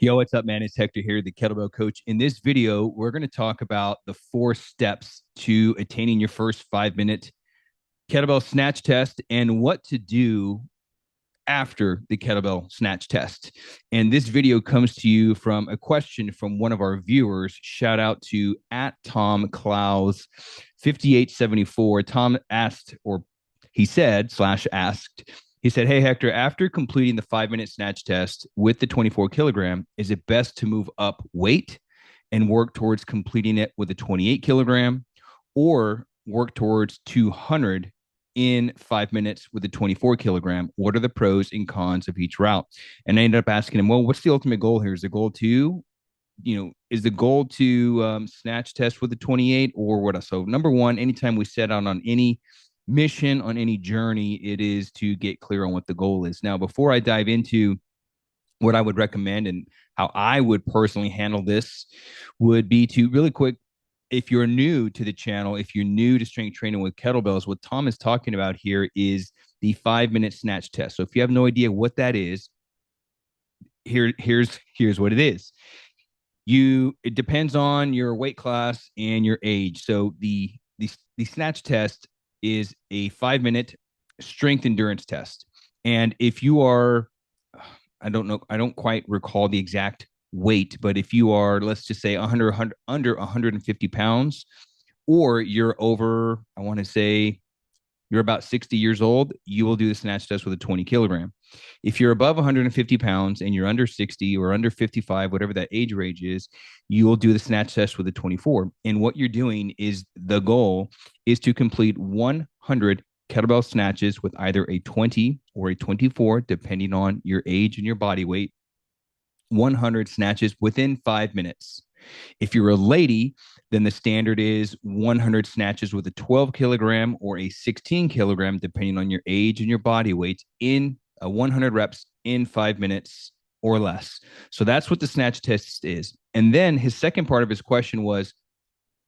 Yo, what's up, man? It's Hector here, the Kettlebell coach. In this video, we're going to talk about the 4 steps to attaining your first 5 minute kettlebell snatch test and what to do after the kettlebell snatch test. And this video comes to you from a question from one of our viewers. Shout out to at Tom Clows 5874. Tom asked, or he said, slash asked, he said, "Hey, Hector, after completing the 5 minute snatch test with the 24 kilogram, is it best to move up weight and work towards completing it with a 28 kilogram or work towards 200 in 5 minutes with a 24 kilogram? What are the pros and cons of each route?" And I ended up asking him, well, what's the ultimate goal here? Is the goal to, is the goal to snatch test with the 28 or what else? So, number one, anytime we set out on any mission, on any journey, it is to get clear on what the goal is. Now, before I dive into what I would recommend and how I would personally handle this, would be to really quick, if you're new to the channel, if you're new to strength training with kettlebells, what Tom is talking about here is the 5 minute snatch test. So if you have no idea what that is, here's what it is. It depends on your weight class and your age. So the snatch test is a 5 minute strength endurance test. And if you are, I don't know, I don't quite recall the exact weight, but if you are, let's just say under 150 pounds, or you're over, I want to say you're about 60 years old, you will do the snatch test with a 20 kilogram. If you're above 150 pounds and you're under 60 or under 55, whatever that age range is, you will do the snatch test with a 24. And what you're doing is, the goal is to complete 100 kettlebell snatches with either a 20 or a 24, depending on your age and your body weight. 100 snatches within 5 minutes. If you're a lady, then the standard is 100 snatches with a 12 kilogram or a 16 kilogram, depending on your age and your body weight, in 100 reps in 5 minutes or less. So that's what the snatch test is. And then his second part of his question was,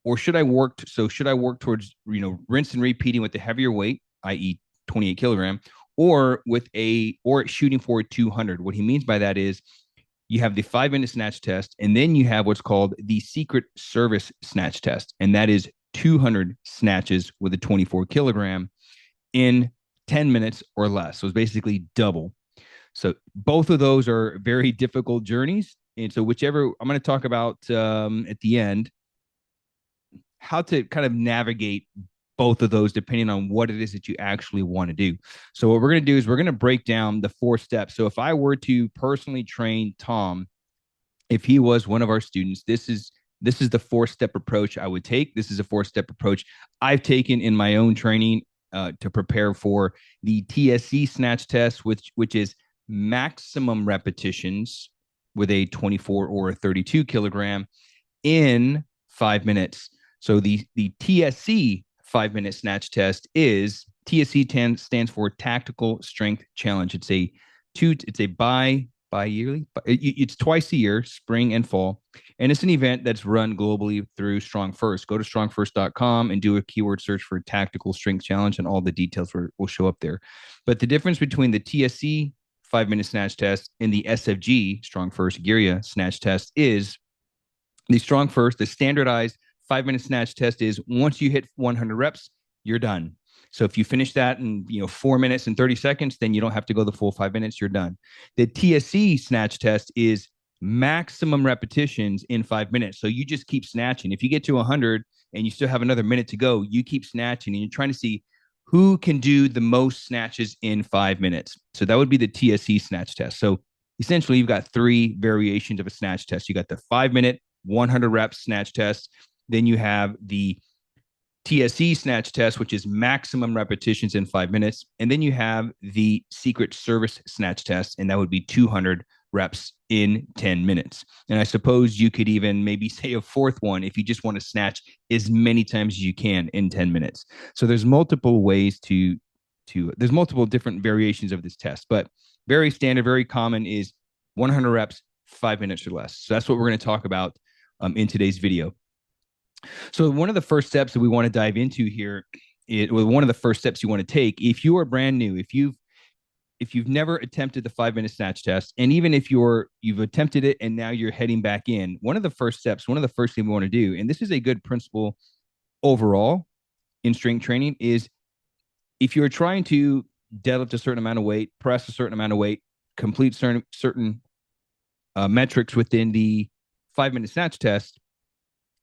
or should I work? Should I work towards, rinse and repeating with the heavier weight, i.e. 28 kilogram, or shooting for 200? What he means by that is, you have the 5 minute snatch test, and then you have what's called the secret service snatch test. And that is 200 snatches with a 24 kilogram in 10 minutes or less. So it's basically double. So both of those are very difficult journeys. And so whichever I'm going to talk about at the end, how to kind of navigate both of those depending on what it is that you actually want to do. So what we're going to do is we're going to break down the 4 steps. So if I were to personally train Tom, if he was one of our students, this is the 4-step approach I would take. This is a 4-step approach I've taken in my own training to prepare for the TSC snatch test, which is maximum repetitions with a 24 or a 32 kilogram in 5 minutes. So the TSC 5 minute snatch test is, TSC stands for Tactical Strength Challenge. It's bi-yearly. It's twice a year, spring and fall. And it's an event that's run globally through Strong First. Go to strongfirst.com and do a keyword search for Tactical Strength Challenge, and all the details will show up there. But the difference between the TSC 5 minute snatch test and the SFG, Strong First Giria snatch test, is the Strong First, the standardized 5 minute snatch test is, once you hit 100 reps, you're done. So if you finish that in 4 minutes and 30 seconds, then you don't have to go the full 5 minutes. You're done. The TSC snatch test is maximum repetitions in 5 minutes. So you just keep snatching. If you get to 100 and you still have another minute to go, you keep snatching, and you're trying to see who can do the most snatches in 5 minutes. So that would be the TSC snatch test. So essentially, you've got 3 variations of a snatch test. You got the 5 minute 100 reps snatch test. Then you have the TSC snatch test, which is maximum repetitions in 5 minutes. And then you have the secret service snatch test, and that would be 200 reps in 10 minutes. And I suppose you could even maybe say a fourth one if you just want to snatch as many times as you can in 10 minutes. So there's multiple ways there's multiple different variations of this test, but very standard, very common is 100 reps, 5 minutes or less. So that's what we're going to talk about in today's video. So one of the first steps that we want to dive into here, one of the first steps you want to take, if you are brand new, if if you've never attempted the 5 minute snatch test, and even if you've attempted it and now you're heading back in, one of the first steps, one of the first things we want to do, and this is a good principle overall in strength training, is if you're trying to deadlift a certain amount of weight, press a certain amount of weight, complete certain metrics within the 5 minute snatch test,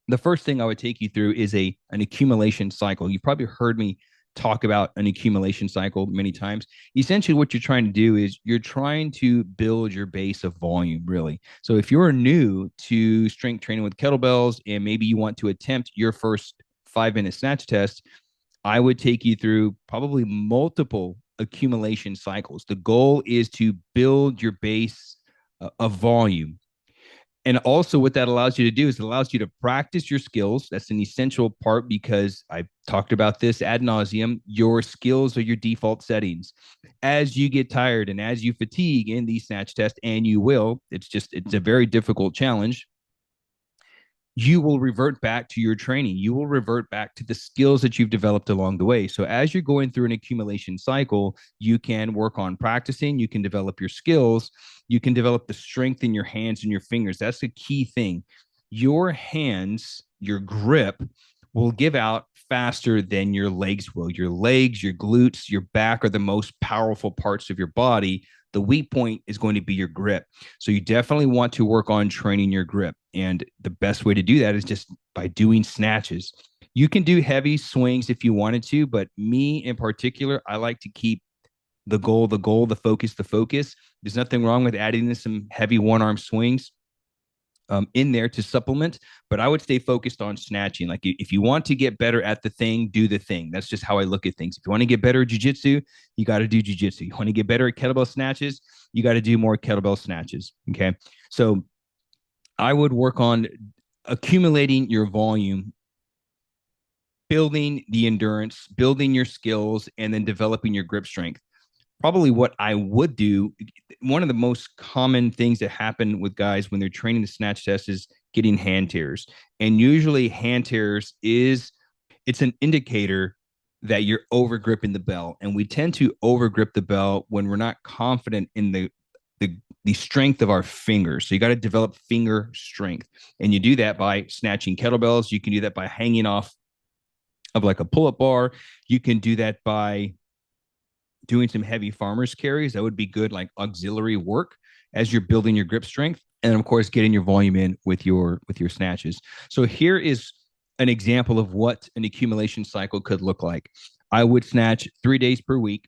the first thing I would take you through is an accumulation cycle. You've probably heard me talk about an accumulation cycle many times. Essentially, what you're trying to do is you're trying to build your base of volume, really. So if you're new to strength training with kettlebells and maybe you want to attempt your first 5 minute snatch test, I would take you through probably multiple accumulation cycles. The goal is to build your base of volume. And also, what that allows you to do is it allows you to practice your skills. That's an essential part because I talked about this ad nauseum. Your skills are your default settings. As you get tired and as you fatigue in the snatch test, and you will, it's a very difficult challenge. You will revert back to your training. You will revert back to the skills that you've developed along the way. So as you're going through an accumulation cycle, you can work on practicing, you can develop your skills, you can develop the strength in your hands and your fingers. That's the key thing. Your hands, your grip will give out faster than your legs will. Your legs, your glutes, your back are the most powerful parts of your body. The weak point is going to be your grip. So you definitely want to work on training your grip. And the best way to do that is just by doing snatches. You can do heavy swings if you wanted to, but me in particular, I like to keep the goal, the focus, the focus. There's nothing wrong with adding in some heavy one-arm swings in there to supplement, but I would stay focused on snatching. Like if you want to get better at the thing, do the thing. That's just how I look at things. If you want to get better at jujitsu, you got to do jujitsu. You want to get better at kettlebell snatches, you got to do more kettlebell snatches. Okay. So I would work on accumulating your volume, building the endurance, building your skills, and then developing your grip strength. Probably what I would do, one of the most common things that happen with guys when they're training the snatch test is getting hand tears. And usually hand tears it's an indicator that you're over gripping the bell. And we tend to over grip the bell when we're not confident in the strength of our fingers. So you got to develop finger strength. And you do that by snatching kettlebells. You can do that by hanging off of like a pull-up bar. You can do that by doing some heavy farmer's carries. That would be good, like auxiliary work as you're building your grip strength. And of course, getting your volume in with your snatches. So here is an example of what an accumulation cycle could look like. I would snatch 3 days per week.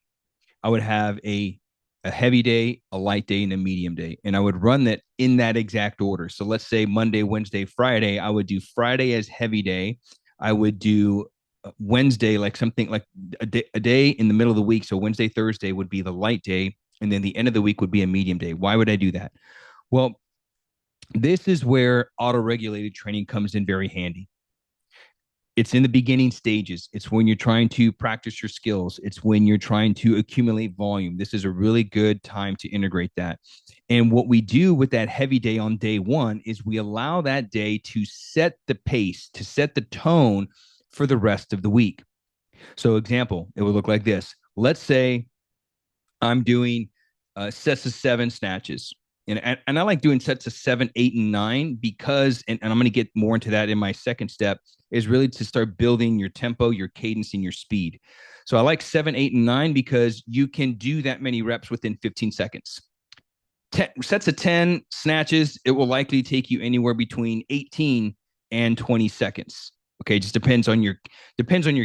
I would have a heavy day, a light day, and a medium day. And I would run that in that exact order. So let's say Monday, Wednesday, Friday, I would do Friday as heavy day. I would do Wednesday, like something like a day in the middle of the week. So Wednesday, Thursday would be the light day. And then the end of the week would be a medium day. Why would I do that? Well, this is where auto-regulated training comes in very handy. It's in the beginning stages. It's when you're trying to practice your skills. It's when you're trying to accumulate volume. This is a really good time to integrate that. And what we do with that heavy day on day one is we allow that day to set the pace, to set the tone for the rest of the week. So example, it would look like this. Let's say I'm doing sets of 7 snatches. And I like doing sets of 7, 8, and 9 because, and I'm going to get more into that in my second step, is really to start building your tempo, your cadence, and your speed. So I like 7, 8, and 9 because you can do that many reps within 15 seconds. Sets of 10 snatches, it will likely take you anywhere between 18 and 20 seconds. Okay, just depends on your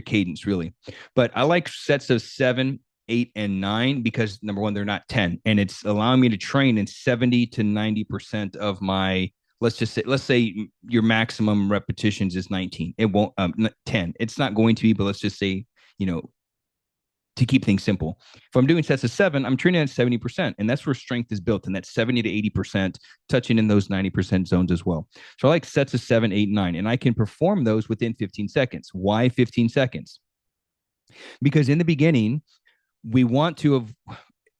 cadence, really. But I like sets of 7, 8, and 9 because number one, they're not 10, and it's allowing me to train in 70 to 90% of my. Let's say your maximum repetitions is 19. It won't 10. It's not going to be, but let's just say, to keep things simple. If I'm doing sets of 7, I'm training at 70%, and that's where strength is built, and that's 70 to 80%, touching in those 90% zones as well. So I like sets of 7, 8, 9, and I can perform those within 15 seconds. Why 15 seconds? Because in the beginning, we want to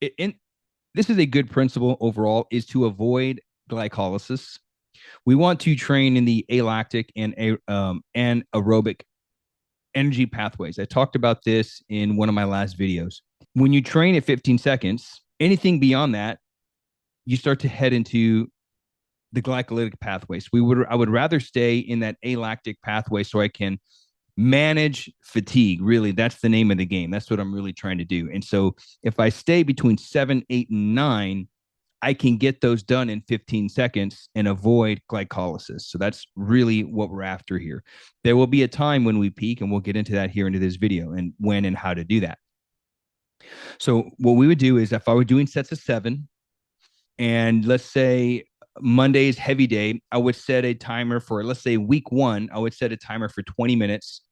this is a good principle overall, is to avoid glycolysis. We want to train in the alactic and aerobic energy pathways. I talked about this in one of my last videos. When you train at 15 seconds, Anything beyond that, you start to head into the glycolytic pathway. So I would rather stay in that alactic pathway so I can manage fatigue. Really, that's the name of the game. That's what I'm really trying to do. And so if I stay between 7, 8, and 9, I can get those done in 15 seconds and avoid glycolysis. So that's really what we're after here. There will be a time when we peak, and we'll get into that here into this video and when and how to do that. So what we would do is if I were doing sets of 7, and let's say Monday's heavy day, I would set a timer for, let's say week 1, I would set a timer for 20 minutes.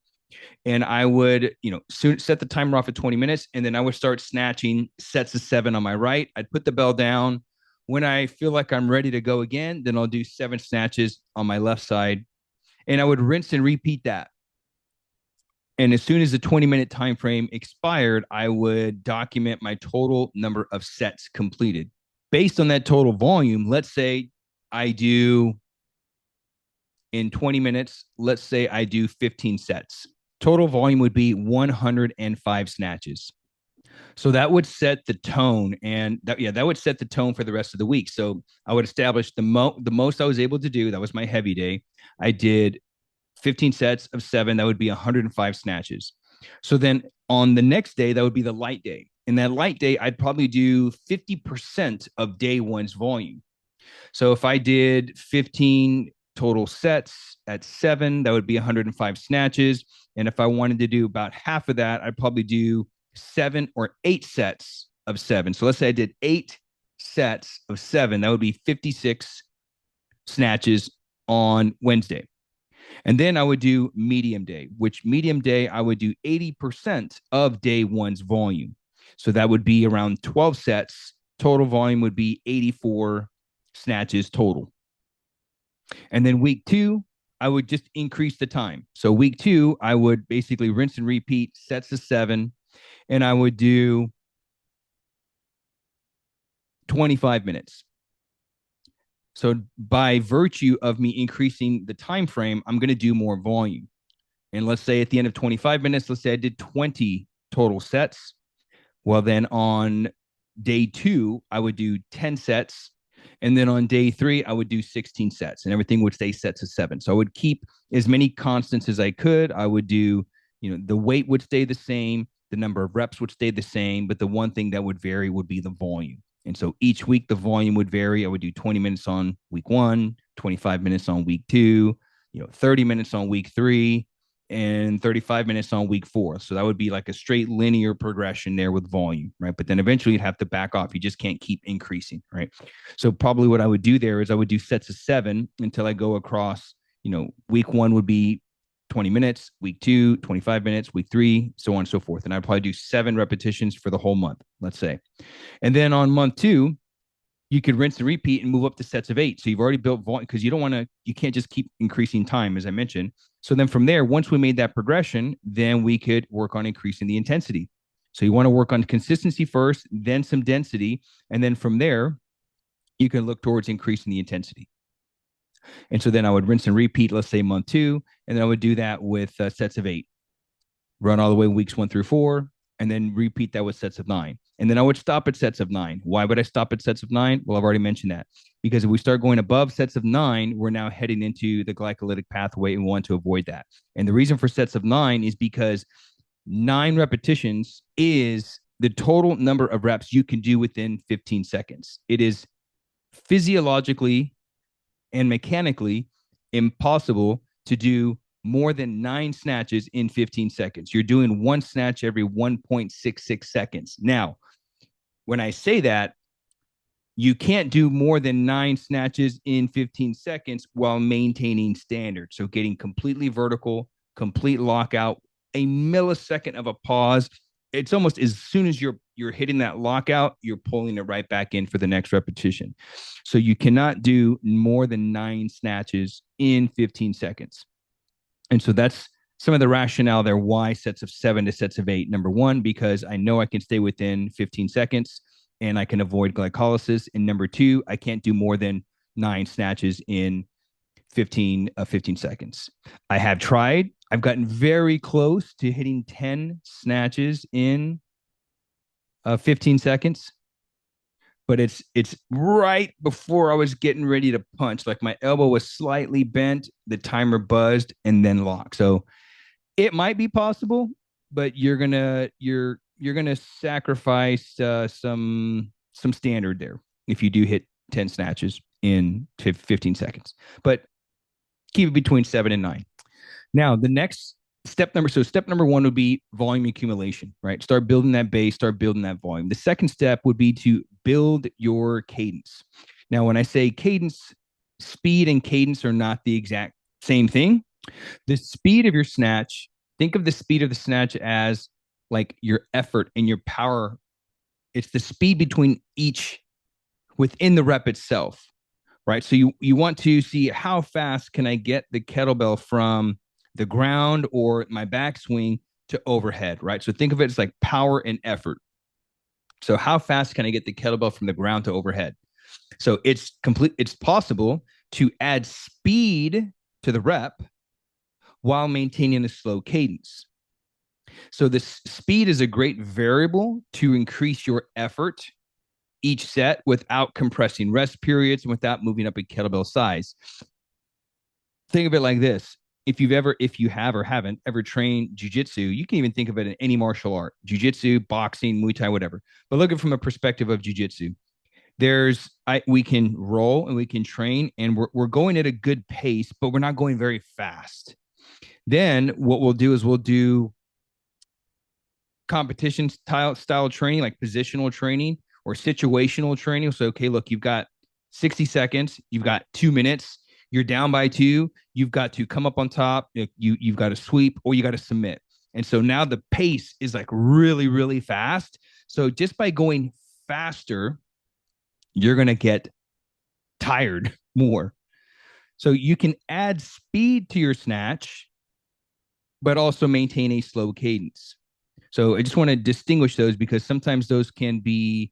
And I would, set the timer off at 20 minutes. And then I would start snatching sets of 7 on my right. I'd put the bell down. When I feel like I'm ready to go again, then I'll do 7 snatches on my left side. And I would rinse and repeat that. And as soon as the 20-minute time frame expired, I would document my total number of sets completed. Based on that total volume, let's say I do in 20 minutes, let's say I do 15 sets. Total volume would be 105 snatches. So that would set the tone, and that would set the tone for the rest of the week. So I would establish the most I was able to do. That was my heavy day. I did 15 sets of 7. That would be 105 snatches. So then on the next day, that would be the light day. In that light day, I'd probably do 50% of day 1's volume. So if I did 15 total sets at 7, that would be 105 snatches. And if I wanted to do about half of that, I'd probably do 7 or 8 sets of 7. So let's say I did 8 sets of 7. That would be 56 snatches on Wednesday. And then I would do medium day, which medium day, I would do 80% of day 1's volume. So that would be around 12 sets. Total volume would be 84 snatches total. And then week 2, I would just increase the time. So week 2, I would basically rinse and repeat sets of 7, and I would do 25 minutes. So by virtue of me increasing the time frame, I'm going to do more volume. And let's say at the end of 25 minutes, let's say I did 20 total sets. Well, then on day 2, I would do 10 sets. And then on day 3, I would do 16 sets, and everything would stay sets of 7. So I would keep as many constants as I could. I would do, the weight would stay the same. The number of reps would stay the same. But the one thing that would vary would be the volume. And so each week, the volume would vary. I would do 20 minutes on week 1, 25 minutes on week 2, 30 minutes on week 3, and 35 minutes on week 4. So that would be like a straight linear progression there with volume, right? But then eventually you'd have to back off. You just can't keep increasing, right? So probably what I would do there is I would do sets of 7 until I go across, week 1 would be 20 minutes, week 2, 25 minutes, week 3, so on and so forth. And I'd probably do 7 repetitions for the whole month, let's say. And then on month 2, you could rinse and repeat and move up to sets of 8. So you've already built volume because you can't just keep increasing time, as I mentioned. So then from there, once we made that progression, then we could work on increasing the intensity. So you want to work on consistency first, then some density. And then from there, you can look towards increasing the intensity. And so then I would rinse and repeat, let's say month 2, and then I would do that with sets of 8. Run all the way weeks 1 through 4, and then repeat that with sets of 9. And then I would stop at sets of 9. Why would I stop at sets of 9? Well, I've already mentioned that. Because if we start going above sets of 9, we're now heading into the glycolytic pathway, and we want to avoid that. And the reason for sets of 9 is because 9 repetitions is the total number of reps you can do within 15 seconds. It is physiologically and mechanically impossible to do more than 9 snatches in 15 seconds. You're doing 1 snatch every 1.66 seconds. Now, when I say that, you can't do more than 9 snatches in 15 seconds while maintaining standard. So getting completely vertical, complete lockout, a millisecond of a pause. It's almost as soon as you're hitting that lockout, you're pulling it right back in for the next repetition. So you cannot do more than 9 snatches in 15 seconds. And so that's some of the rationale there why sets of 7 to sets of 8. Number 1, because I know I can stay within 15 seconds and I can avoid glycolysis. And number 2, I can't do more than 9 snatches in 15 seconds. I have tried. I've gotten very close to hitting 10 snatches in 15 seconds. but it's right before I was getting ready to punch. Like my elbow was slightly bent, the timer buzzed, and then locked. So it might be possible, but you're gonna sacrifice some standard there if you do hit 10 snatches in 15 seconds. But keep it between 7 and 9. Now, the next step number one would be volume accumulation, right? Start building that base, start building that volume. The second step would be to build your cadence. Now, when I say cadence, speed and cadence are not the exact same thing. The speed of your snatch, think of the speed of the snatch as like your effort and your power. It's the speed between each within the rep itself, right? So you want to see how fast can I get the kettlebell from the ground or my backswing to overhead, right? So think of it as like power and effort. So how fast can I get the kettlebell from the ground to overhead? So it's possible to add speed to the rep while maintaining a slow cadence. So this speed is a great variable to increase your effort each set without compressing rest periods and without moving up a kettlebell size. Think of it like this. If you have or haven't ever trained jujitsu, you can even think of it in any martial art, jujitsu, boxing, Muay Thai, whatever. But look at it from a perspective of jujitsu. We can roll and we can train and we're going at a good pace, but we're not going very fast. Then what we'll do is we'll do competition style training, like positional training or situational training. So, okay, look, you've got 60 seconds, you've got 2 minutes, you're down by two, you've got to come up on top, you've got to sweep or you got to submit. And so now the pace is like really, really fast. So just by going faster, you're going to get tired more. So you can add speed to your snatch, but also maintain a slow cadence. So I just want to distinguish those because sometimes those can be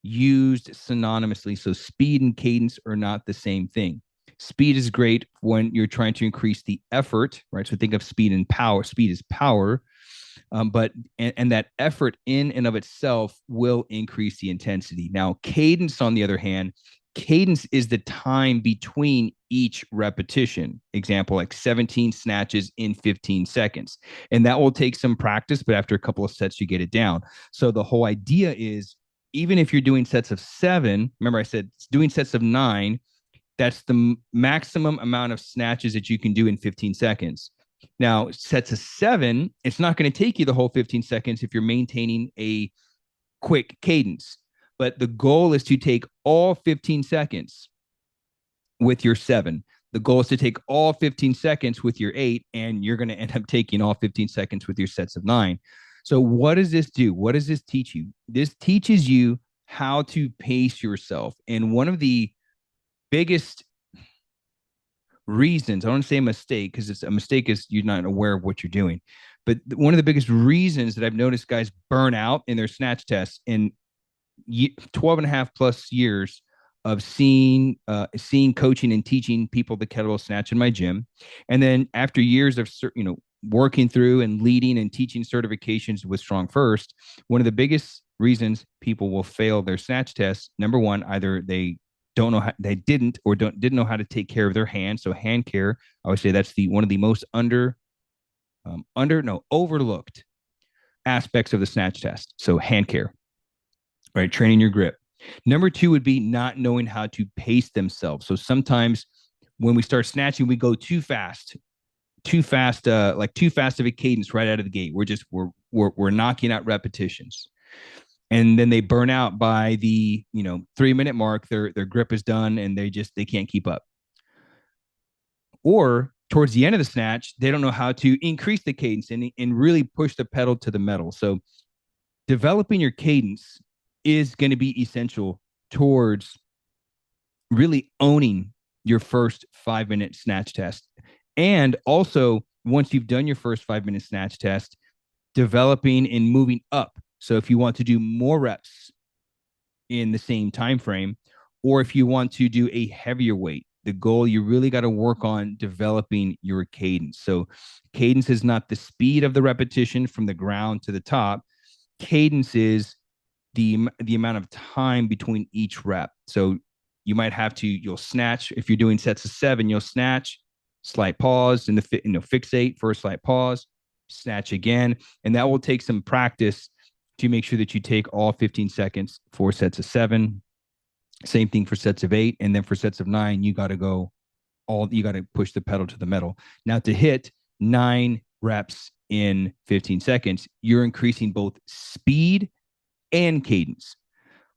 used synonymously. So speed and cadence are not the same thing. Speed is great when you're trying to increase the effort, right? So think of speed and power. Speed is power, but that effort in and of itself will increase the intensity. Now, cadence, on the other hand, cadence is the time between each repetition. Example, like 17 snatches in 15 seconds. And that will take some practice, but after a couple of sets, you get it down. So the whole idea is even if you're doing sets of 7, remember I said doing sets of 9, that's the maximum amount of snatches that you can do in 15 seconds. Now, sets of 7, it's not going to take you the whole 15 seconds if you're maintaining a quick cadence. But the goal is to take all 15 seconds with your 7. The goal is to take all 15 seconds with your 8, and you're going to end up taking all 15 seconds with your sets of 9. So what does this do? What does this teach you? This teaches you how to pace yourself. And one of the biggest reasons, I don't say a mistake because it's a mistake is you're not aware of what you're doing. But one of the biggest reasons that I've noticed guys burn out in their snatch tests in 12 and a half plus years of seeing coaching and teaching people the kettlebell snatch in my gym. And then after years of, working through and leading and teaching certifications with Strong First, one of the biggest reasons people will fail their snatch tests, number one, either they don't know how, they didn't or didn't know how to take care of their hands. So hand care, I would say that's one of the most overlooked aspects of the snatch test. So hand care, right? Training your grip. Number two would be not knowing how to pace themselves. So sometimes when we start snatching, we go too fast, like too fast of a cadence right out of the gate. We're knocking out repetitions. And then they burn out by the 3-minute mark. Their grip is done and they can't keep up. Or towards the end of the snatch, they don't know how to increase the cadence and really push the pedal to the metal. So developing your cadence is going to be essential towards really owning your first 5-minute snatch test. And also, once you've done your first 5-minute snatch test, developing and moving up. So if you want to do more reps in the same time frame, or if you want to do a heavier weight, the goal, you really got to work on developing your cadence. So cadence is not the speed of the repetition from the ground to the top. Cadence is the amount of time between each rep. So you might have to, you'll snatch. If you're doing sets of 7, you'll snatch, slight pause, and fixate for a slight pause, snatch again. And that will take some practice to make sure that you take all 15 seconds for sets of 7. Same thing for sets of 8. And then for sets of 9, you got to push the pedal to the metal. Now, to hit 9 reps in 15 seconds, you're increasing both speed and cadence,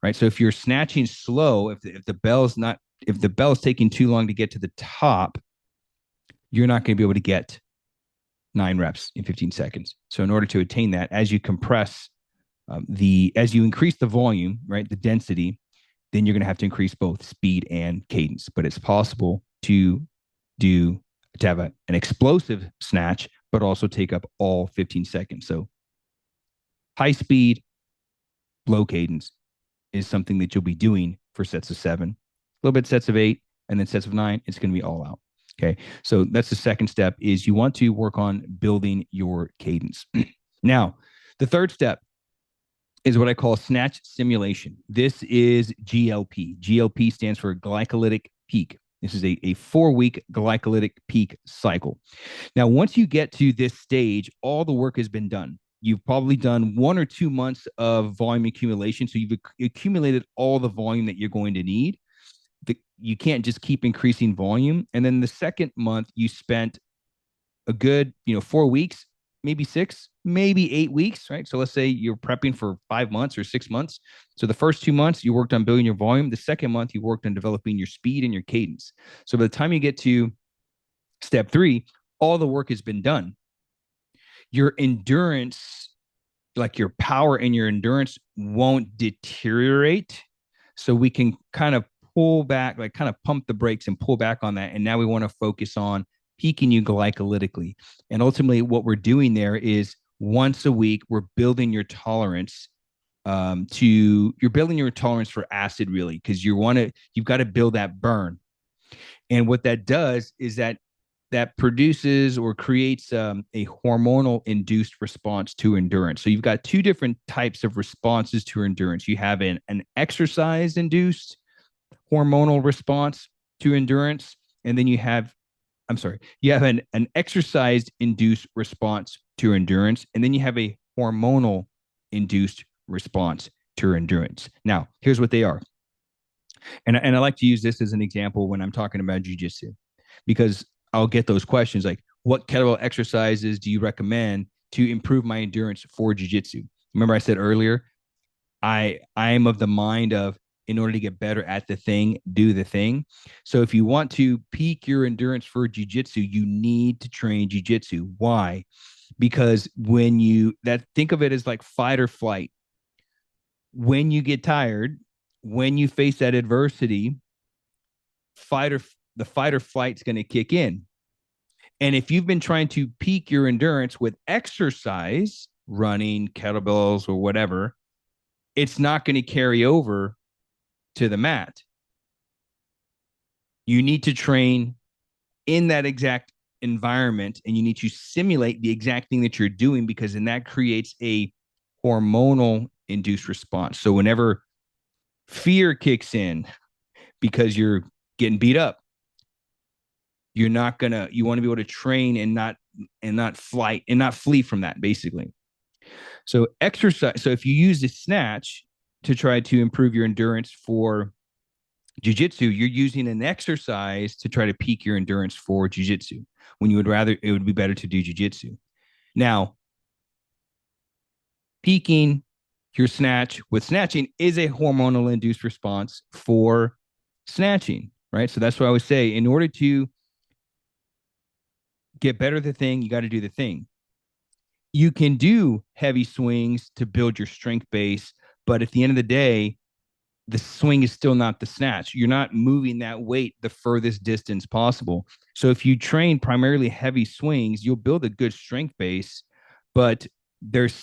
right? So if you're snatching slow, if the bell is taking too long to get to the top, you're not going to be able to get 9 reps in 15 seconds. So in order to attain that, as you compress as you increase the volume, right, the density, then you're going to have to increase both speed and cadence. But it's possible to have an explosive snatch, but also take up all 15 seconds. So high speed, low cadence is something that you'll be doing for sets of 7, a little bit sets of 8, and then sets of 9, it's going to be all out. Okay. So that's the second step, is you want to work on building your cadence. Now, the third step is what I call snatch simulation. This is GLP. GLP stands for glycolytic peak. This is a 4-week glycolytic peak cycle. Now, once you get to this stage, all the work has been done. You've probably done 1 or 2 months of volume accumulation. So you've accumulated all the volume that you're going to need. You can't just keep increasing volume. And then the second month, you spent a good 4 weeks, maybe 6, maybe 8 weeks, right? So let's say you're prepping for 5 months or 6 months. So the first 2 months, you worked on building your volume. The second month, you worked on developing your speed and your cadence. So by the time you get to step 3, all the work has been done. Your endurance, like your power and your endurance, won't deteriorate. So we can kind of pull back, like kind of pump the brakes and pull back on that. And now we want to focus on peaking you glycolytically. And ultimately, what we're doing there is once a week, we're building your tolerance you're building your tolerance for acid, really, because you've got to build that burn. And what that does is that produces or creates a hormonal induced response to endurance. So you've got 2 different types of responses to endurance. You have an exercise induced hormonal response to endurance, and then you have an exercise induced response to endurance, and then you have a hormonal induced response to endurance. Now, here's what they are. And I like to use this as an example when I'm talking about jiu-jitsu, because I'll get those questions like, what kettlebell exercises do you recommend to improve my endurance for jiu-jitsu? Remember I said earlier, I am of the mind of, in order to get better at the thing, do the thing. So if you want to peak your endurance for jiu-jitsu, you need to train jiu-jitsu. Why? Because think of it as like fight or flight. When you get tired, when you face that adversity, the fight or flight is going to kick in. And if you've been trying to peak your endurance with exercise, running, kettlebells, or whatever, it's not going to carry over to the mat. You need to train in that exact environment, and you need to simulate the exact thing that you're doing, because then that creates a hormonal induced response. So whenever fear kicks in because you're getting beat up, you want to be able to train and not flee from that, basically. So exercise. So if you use the snatch to try to improve your endurance for jiu-jitsu, you're using an exercise to try to peak your endurance for jiu-jitsu, when it would be better to do jiu-jitsu. Now, peaking your snatch with snatching is a hormonal induced response for snatching, right? So that's why I would say, in order to get better at the thing, you got to do the thing. You can do heavy swings to build your strength base, but at the end of the day, the swing is still not the snatch. You're not moving that weight the furthest distance possible. So if you train primarily heavy swings, you'll build a good strength base, but there's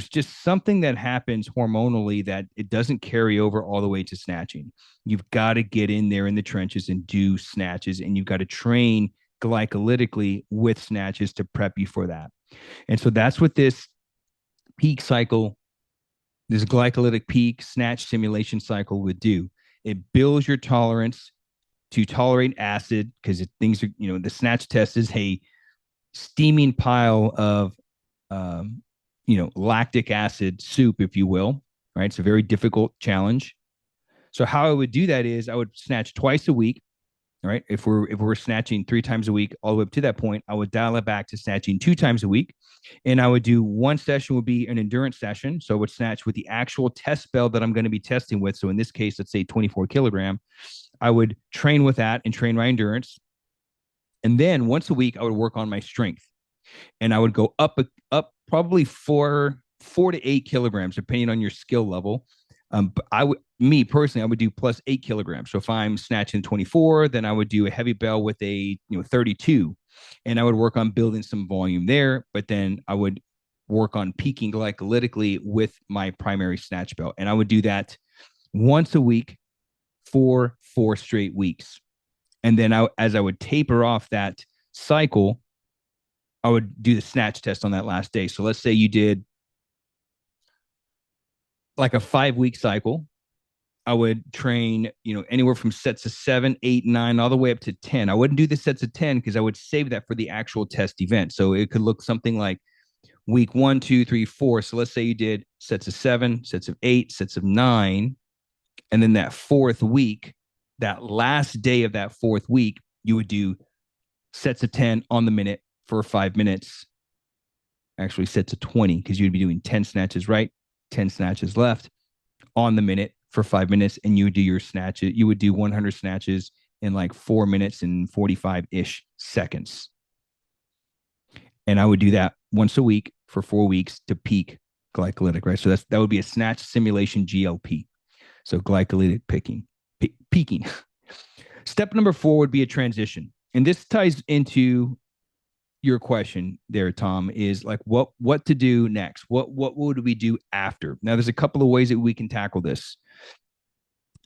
just something that happens hormonally that it doesn't carry over all the way to snatching. You've got to get in there in the trenches and do snatches, and you've got to train glycolytically with snatches to prep you for that. And so that's what this peak cycle this glycolytic peak snatch simulation cycle would do. It builds your tolerance to tolerate acid because things are, the snatch test is a steaming pile of, lactic acid soup, if you will, right? It's a very difficult challenge. So how I would do that is I would snatch twice a week. All right. If we're snatching 3 times a week, all the way up to that point, I would dial it back to snatching 2 times a week. And I would do one session would be an endurance session. So I would snatch with the actual test bell that I'm going to be testing with. So in this case, let's say 24 kilogram. I would train with that and train my endurance. And then once a week, I would work on my strength. And I would go up probably 4 to 8 kilograms, depending on your skill level. But me personally, I would do plus 8 kilograms. So if I'm snatching 24, then I would do a heavy bell with a 32, and I would work on building some volume there. But then I would work on peaking glycolytically with my primary snatch bell, and I would do that once a week for 4 straight weeks. And then as I would taper off that cycle, I would do the snatch test on that last day. So let's say you did like a 5-week cycle. I would train, anywhere from sets of 7, 8, 9, all the way up to 10. I wouldn't do the sets of 10 because I would save that for the actual test event. So it could look something like week 1, 2, 3, 4. So let's say you did sets of 7, sets of 8, sets of 9. And then that 4th week, that last day of that 4th week, you would do sets of 10 on the minute for 5 minutes. Actually, sets of 20 because you'd be doing 10 snatches right, 10 snatches left on the minute for 5 minutes, and you would do your snatches. You would do 100 snatches in like 4 minutes and 45-ish seconds. And I would do that once a week for 4 weeks to peak glycolytic, right? So that would be a snatch simulation GLP. So glycolytic peaking. Step number 4 would be a transition. And this ties into your question there, Tom, is like what to do next? What would we do after? Now, there's a couple of ways that we can tackle this.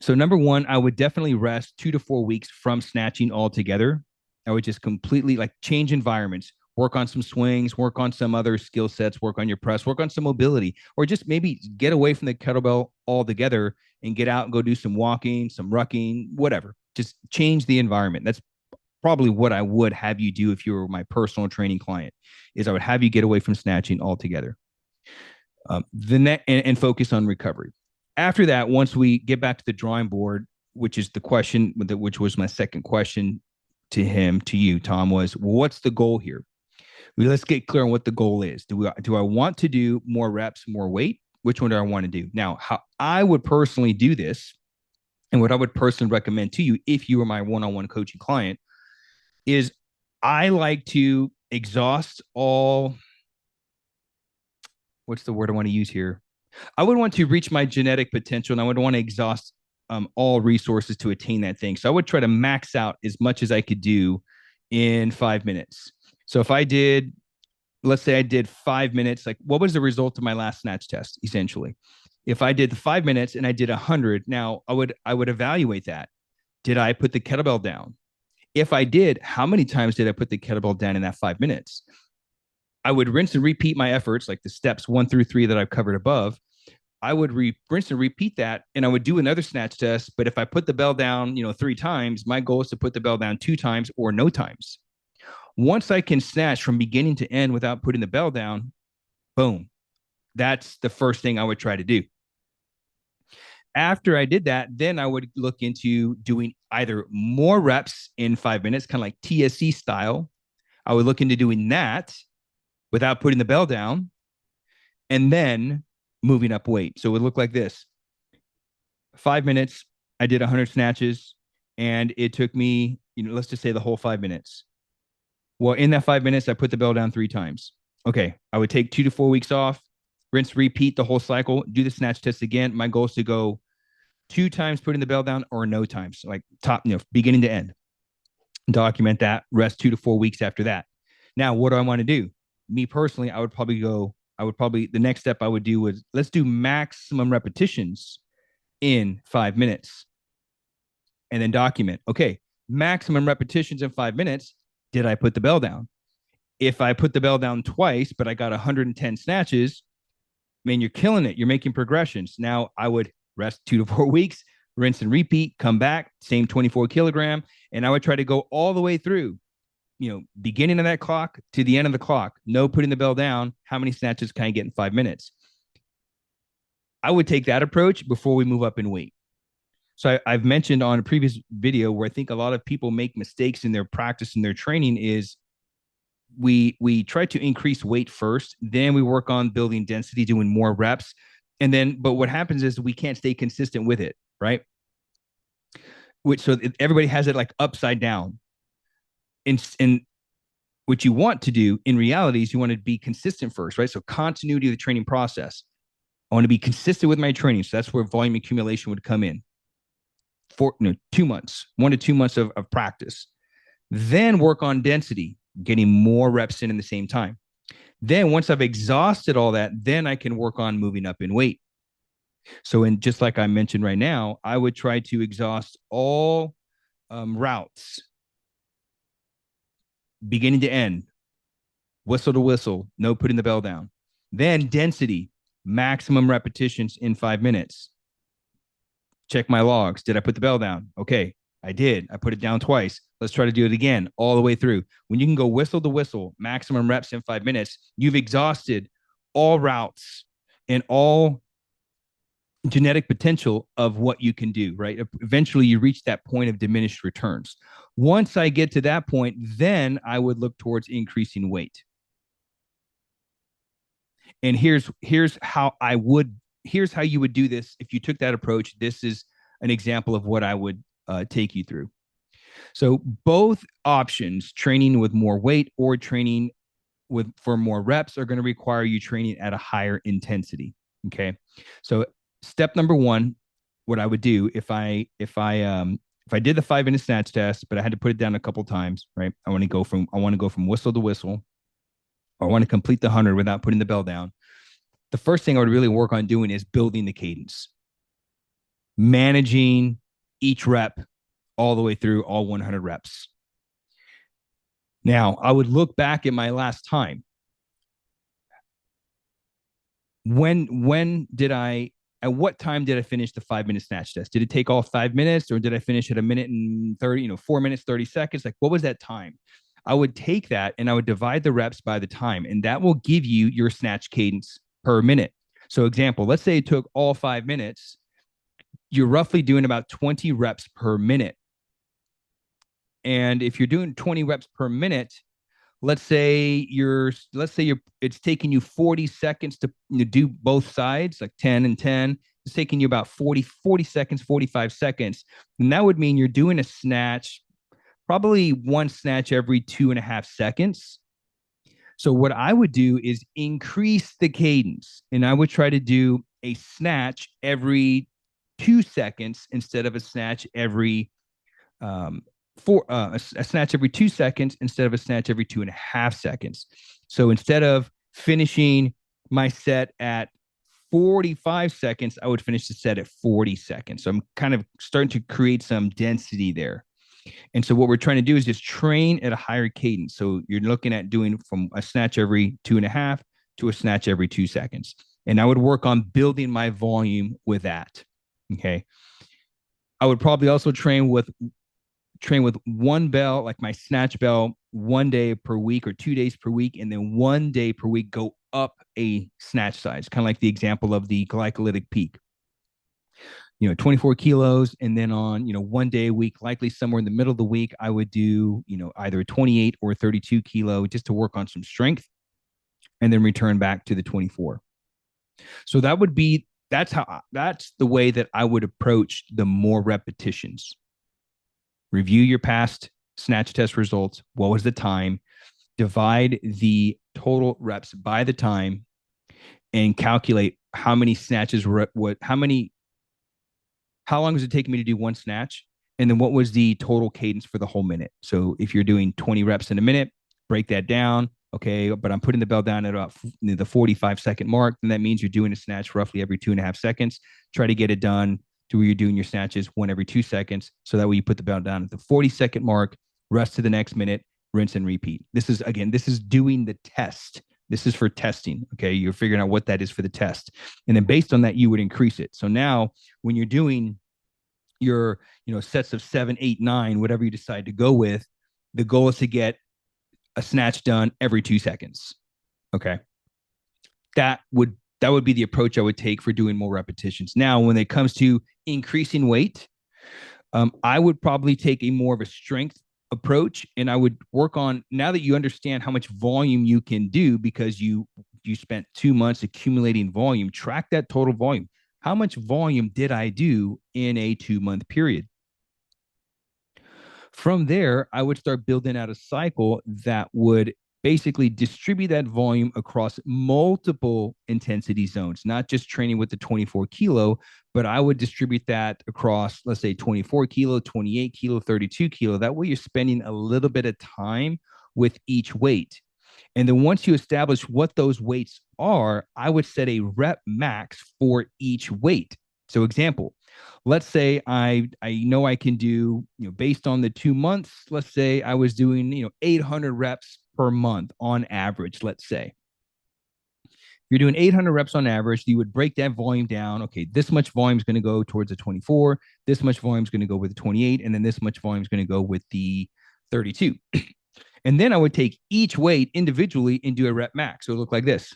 So number 1, I would definitely rest 2 to 4 weeks from snatching altogether. I would just completely change environments, work on some swings, work on some other skill sets, work on your press, work on some mobility, or just maybe get away from the kettlebell altogether and get out and go do some walking, some rucking, whatever. Just change the environment. That's probably what I would have you do if you were my personal training client, is I would have you get away from snatching altogether. And focus on recovery. After that, once we get back to the drawing board, which is the question, which was my second question to you, Tom, was, well, what's the goal here? Let's get clear on what the goal is. Do I want to do more reps, more weight? Which one do I want to do? Now, how I would personally do this, and what I would personally recommend to you if you were my one-on-one coaching client, is I like to exhaust all, what's the word I want to use here? I would want to reach my genetic potential, and I would want to exhaust all resources to attain that thing. So I would try to max out as much as I could do in 5 minutes. So if I did, let's say I did 5 minutes, like what was the result of my last snatch test, essentially? If I did the 5 minutes and I did 100, now I would evaluate that. Did I put the kettlebell down? If I did, how many times did I put the kettlebell down in that 5 minutes? I would rinse and repeat my efforts, like the steps 1 through 3 that I've covered above. I would rinse and repeat that, and I would do another snatch test. But if I put the bell down, 3 times, my goal is to put the bell down 2 times or no times. Once I can snatch from beginning to end without putting the bell down, boom, that's the first thing I would try to do. After I did that, then I would look into doing either more reps in 5 minutes, kind of like TSC style. I would look into doing that without putting the bell down, and then moving up weight. So it would look like this. 5 minutes, I did 100 snatches, and it took me, let's just say the whole 5 minutes. Well, in that 5 minutes, I put the bell down 3 times. Okay, I would take 2 to 4 weeks off, rinse, repeat the whole cycle, do the snatch test again. My goal is to go 2 times putting the bell down or no times, like top, beginning to end. Document that, rest 2 to 4 weeks after that. Now, what do I want to do? Me personally, the next step I would do was, let's do maximum repetitions in 5 minutes and then document. Okay, maximum repetitions in 5 minutes. Did I put the bell down? If I put the bell down twice, but I got 110 snatches, man, you're killing it. You're making progressions. Now I would rest 2 to 4 weeks, rinse and repeat, come back, same 24 kilogram. And I would try to go all the way through, beginning of that clock to the end of the clock, no putting the bell down. How many snatches can I get in 5 minutes? I would take that approach before we move up in weight. So I've mentioned on a previous video where I think a lot of people make mistakes in their practice and their training is we try to increase weight first, then we work on building density, doing more reps, and then but what happens is we can't stay consistent with it, right? Which so everybody has it like upside down. And what you want to do in reality is you want to be consistent first, right? So continuity of the training process. I want to be consistent with my training. So that's where volume accumulation would come in. For 2 months, 1 to 2 months of practice. Then work on density, getting more reps in the same time. Then once I've exhausted all that, then I can work on moving up in weight. So in just like I mentioned right now, I would try to exhaust all routes, beginning to end, whistle to whistle, no putting the bell down. Then density, maximum repetitions in 5 minutes. Check my logs. Did I put the bell down? Okay, I did. I put it down twice. Let's try to do it again all the way through. When you can go whistle to whistle, maximum reps in 5 minutes, you've exhausted all routes and all genetic potential of what you can do, right? Eventually, you reach that point of diminished returns. Once I get to that point, then I would look towards increasing weight. And here's how you would do this if you took that approach. This is an example of what I would take you through. So both options, training with more weight or training for more reps, are going to require you training at a higher intensity. Okay. So step number one, what I would do if I did the 5 minute snatch test, but I had to put it down a couple times, right? I want to go from whistle to whistle, or I want to complete the 100 without putting the bell down. The first thing I would really work on doing is building the cadence, managing each rep all the way through all 100 reps. Now, I would look back at my last time. At what time did I finish the 5 minute snatch test? Did it take all 5 minutes, or did I finish at 1 minute and 30, 4 minutes, 30 seconds? Like, what was that time? I would take that and I would divide the reps by the time, and that will give you your snatch cadence per minute. So example, let's say it took all 5 minutes. You're roughly doing about 20 reps per minute. And if you're doing 20 reps per minute, let's say it's taking you 40 seconds to do both sides, like 10 and 10. It's taking you about 40 seconds, 45 seconds. And that would mean you're doing a snatch, probably one snatch every 2.5 seconds. So what I would do is increase the cadence, and I would try to do a snatch every 2 seconds instead of a snatch every a snatch every 2 seconds instead of a snatch every 2.5 seconds. So instead of finishing my set at 45 seconds, I would finish the set at 40 seconds. So I'm kind of starting to create some density there. And so what we're trying to do is just train at a higher cadence. So you're looking at doing from a snatch every 2.5 to a snatch every 2 seconds. And I would work on building my volume with that. Okay. I would probably also train with one bell, like my snatch bell, 1 day per week or 2 days per week. And then 1 day per week, go up a snatch size, kind of like the example of the glycolytic peak. 24 kilos. And then on, 1 day a week, likely somewhere in the middle of the week, I would do, either a 28 or 32 kilo just to work on some strength, and then return back to the 24. So that's the way that I would approach the more repetitions. Review your past snatch test results. What was the time? Divide the total reps by the time, and calculate how many snatches were how long does it take me to do one snatch? And then what was the total cadence for the whole minute? So if you're doing 20 reps in a minute, break that down. Okay, but I'm putting the bell down at about the 45-second mark. Then that means you're doing a snatch roughly every 2.5 seconds. Try to get it done to where you're doing your snatches one every 2 seconds. So that way you put the bell down at the 40-second mark, rest to the next minute, rinse and repeat. This is doing the test, This is for testing. Okay. You're figuring out what that is for the test. And then based on that, you would increase it. So now when you're doing your, sets of 7, 8, 9, whatever you decide to go with, the goal is to get a snatch done every 2 seconds. Okay. That would be the approach I would take for doing more repetitions. Now, when it comes to increasing weight, I would probably take a more of a strength approach, and I would work on, now that you understand how much volume you can do because you spent 2 months accumulating volume, track that total volume. How much volume did I do in a 2-month period? From there, I would start building out a cycle that would basically distribute that volume across multiple intensity zones, not just training with the 24 kilo, but I would distribute that across, let's say, 24 kilo, 28 kilo, 32 kilo. That way you're spending a little bit of time with each weight. And then once you establish what those weights are, I would set a rep max for each weight. So example, let's say I know I can do, based on the 2 months, let's say I was doing, 800 reps per month on average, let's say. You're doing 800 reps on average, you would break that volume down. Okay, this much volume is going to go towards the 24, this much volume is going to go with the 28, and then this much volume is going to go with the 32. And then I would take each weight individually and do a rep max. So it would look like this.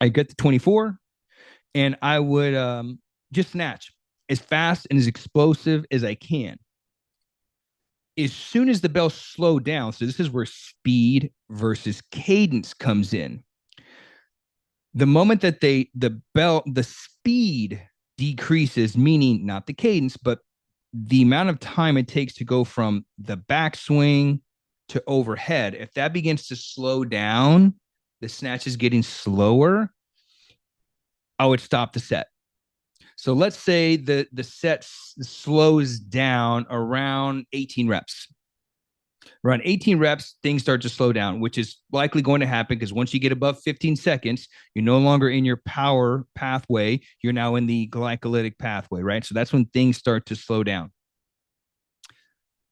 I get the 24, and I would just snatch as fast and as explosive as I can. As soon as the bell slowed down, so this is where speed versus cadence comes in. The moment that the speed decreases, meaning not the cadence, but the amount of time it takes to go from the backswing to overhead, if that begins to slow down, the snatch is getting slower, I would stop the set. So let's say the set slows down around 18 reps. Around 18 reps, things start to slow down, which is likely going to happen because once you get above 15 seconds, you're no longer in your power pathway. You're now in the glycolytic pathway, right? So that's when things start to slow down.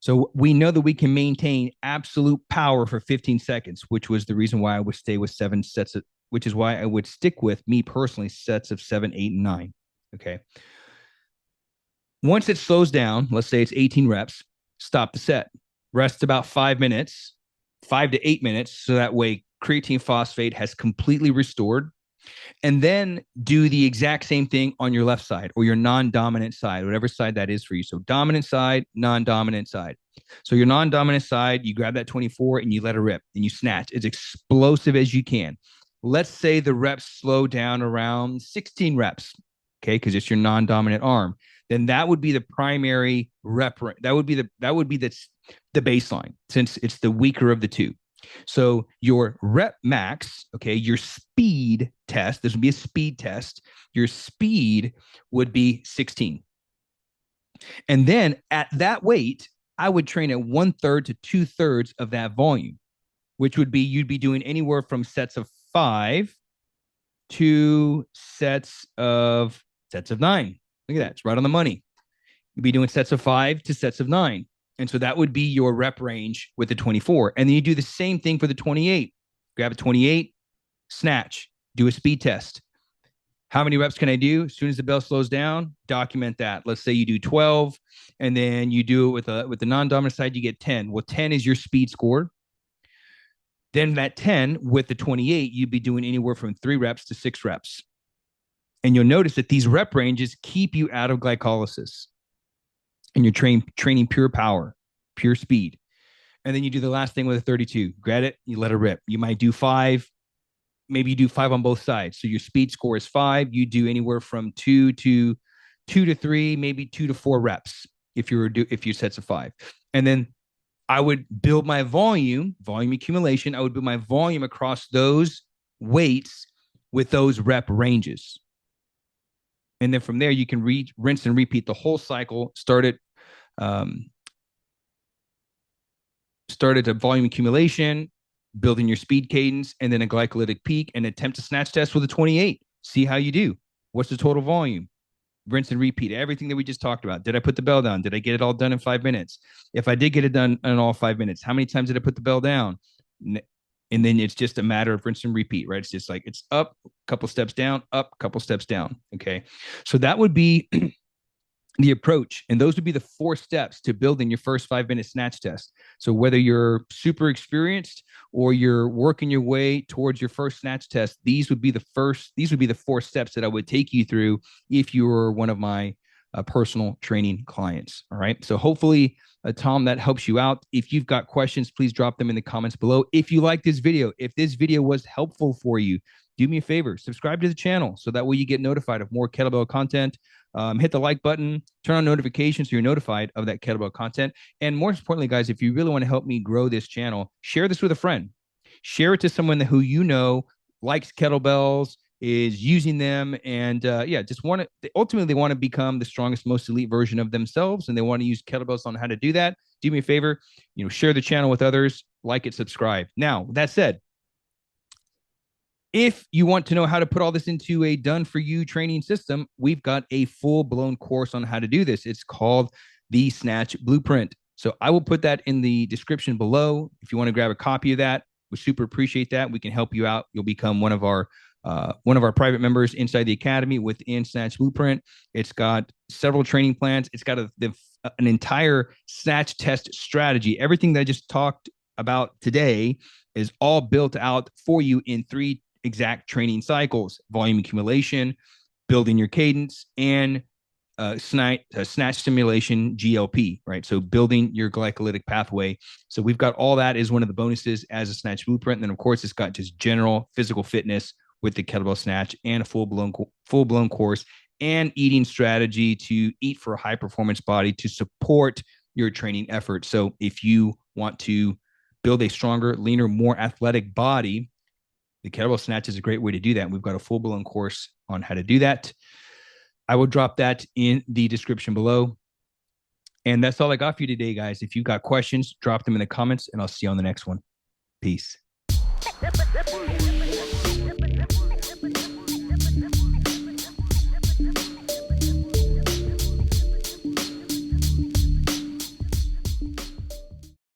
So we know that we can maintain absolute power for 15 seconds, which was the reason why I would stay with 7 sets, which is why I would stick with, me personally, sets of 7, 8, and 9. Okay. Once it slows down, let's say it's 18 reps, stop the set. Rest about 5 minutes, 5 to 8 minutes. So that way creatine phosphate has completely restored. And then do the exact same thing on your left side or your non-dominant side, whatever side that is for you. So dominant side, non-dominant side. So your non-dominant side, you grab that 24 and you let it rip and you snatch as explosive as you can. Let's say the reps slow down around 16 reps, okay, because it's your non-dominant arm. Then that would be the primary rep. That would be the baseline, since it's the weaker of the two. So your rep max, okay, your speed test, this would be a speed test. Your speed would be 16. And then at that weight, I would train at 1/3 to 2/3 of that volume, which would be, you'd be doing anywhere from sets of 5 to sets of 9. Look at that. It's right on the money. You'd be doing sets of 5 to sets of 9. And so that would be your rep range with the 24. And then you do the same thing for the 28. Grab a 28, snatch, do a speed test. How many reps can I do? As soon as the bell slows down, document that. Let's say you do 12, and then you do it with the non-dominant side, you get 10. Well, 10 is your speed score. Then that 10 with the 28, you'd be doing anywhere from 3 reps to 6 reps. And you'll notice that these rep ranges keep you out of glycolysis. And you're training pure power, pure speed. And then you do the last thing with a 32. Grab it, you let it rip. You might do 5. Maybe you do 5 on both sides. So your speed score is 5. You do anywhere from 2 to 3, maybe 2 to 4 reps if you sets of 5. And then I would build my volume accumulation. I would build my volume across those weights with those rep ranges. And then from there, you can rinse and repeat the whole cycle. Started a volume accumulation, building your speed cadence, and then a glycolytic peak, and attempt a snatch test with a 28. See how you do. What's the total volume? Rinse and repeat everything that we just talked about. Did I put the bell down? Did I get it all done in 5 minutes? If I did get it done in all 5 minutes, how many times did I put the bell down? And then it's just a matter of rinse and repeat, right? It's just like it's up, a couple steps down, up, a couple steps down. Okay. So that would be the approach. And those would be the 4 steps to building your first 5-minute snatch test. So whether you're super experienced or you're working your way towards your first snatch test, these would be the 4 steps that I would take you through if you were one of my personal training clients. All right. So hopefully, Tom, that helps you out. If you've got questions, please drop them in the comments below. If you like this video, if this video was helpful for you, do me a favor, subscribe to the channel so that way you get notified of more kettlebell content. Hit the like button, turn on notifications so you're notified of that kettlebell content. And more importantly, guys, if you really want to help me grow this channel, share this with a friend. Share it to someone who you know likes kettlebells, is using them, and just want to ultimately they want to become the strongest, most elite version of themselves, and they want to use kettlebells on how to do that. Do me a favor, share the channel with others, like it, subscribe. Now, with that said, if you want to know how to put all this into a done-for-you training system, we've got a full-blown course on how to do this. It's called the Snatch Blueprint. So I will put that in the description below. If you want to grab a copy of that, we super appreciate that. We can help you out. You'll become one of our private members inside the academy within Snatch Blueprint. It's got several training plans. It's got an entire snatch test strategy. Everything that I just talked about today is all built out for you in 3 exact training cycles: volume accumulation, building your cadence, and snatch stimulation GLP, right? So building your glycolytic pathway. So we've got all that as one of the bonuses as a Snatch Blueprint. And then of course, it's got just general physical fitness with the kettlebell snatch and a full-blown course and eating strategy to eat for a high performance body to support your training effort. So if you want to build a stronger, leaner, more athletic body, the kettlebell snatch is a great way to do that. And we've got a full-blown course on how to do that. I will drop that in the description below. And that's all I got for you today, guys. If you've got questions, drop them in the comments, and I'll see you on the next one. Peace.